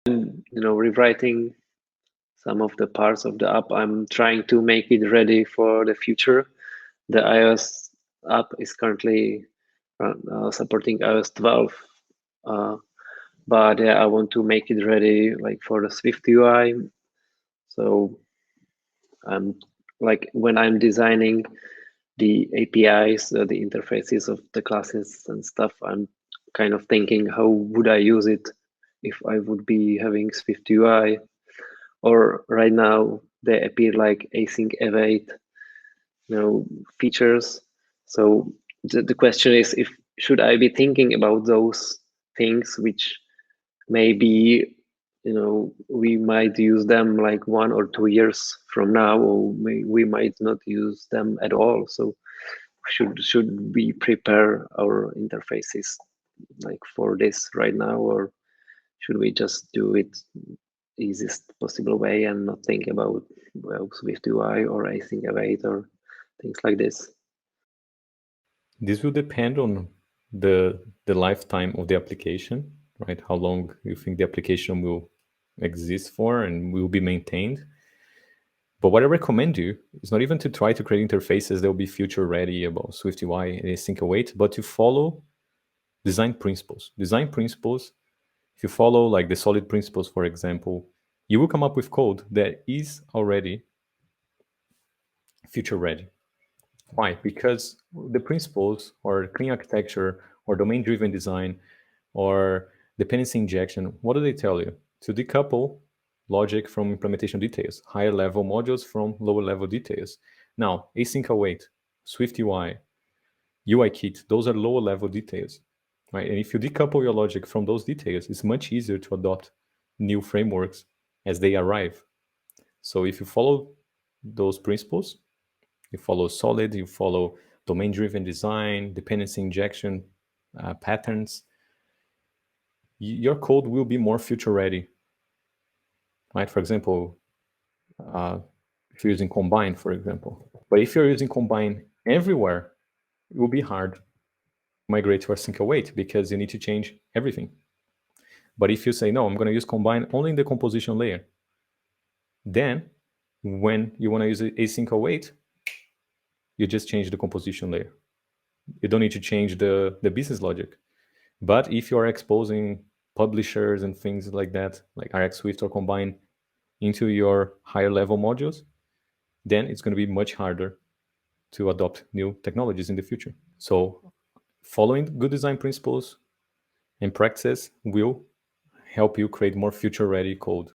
rewriting some of the parts of the app. I'm trying to make it ready for the future. The iOS app is currently supporting iOS 12, uh, but yeah, I want to make it ready like for the Swift UI. So I'm like when I'm designing the APIs, the interfaces of the classes and stuff, I'm kind of thinking how would I use it if I would be having Swift UI, or right now they appear like async await, features. So the question is, if should I be thinking about those things which maybe we might use them like 1 or 2 years from now, or we might not use them at all. So should we prepare our interfaces like for this right now, or should we just do it easiest possible way and not think about Swift UI or async await or things like this? This will depend on the lifetime of the application, right? How long you think the application will exist for and will be maintained. But what I recommend you is not even to try to create interfaces that will be future ready about Swift UI and async await, but to follow design principles. Design principles, if you follow like the solid principles, for example, you will come up with code that is already future ready. Why? Because the principles or clean architecture or domain driven design or dependency injection, what do they tell you? To decouple logic from implementation details, higher level modules from lower level details. Now, async await, Swift UI, UI kit, those are lower level details, right? And if you decouple your logic from those details, it's much easier to adopt new frameworks as they arrive. So if you follow those principles, you follow solid, you follow domain driven design, dependency injection patterns, your code will be more future ready, right? For example, uh, if you're using Combine, for example. But if you're using Combine everywhere, it will be hard to migrate to async await because you need to change everything. But if you say, no, I'm going to use Combine only in the composition layer, then when you want to use async await, you just change the composition layer. You don't need to change the business logic. But if you're exposing publishers and things like that, like RX Swift or Combine, into your higher level modules, then it's going to be much harder to adopt new technologies in the future. So following good design principles and practices will help you create more future ready code.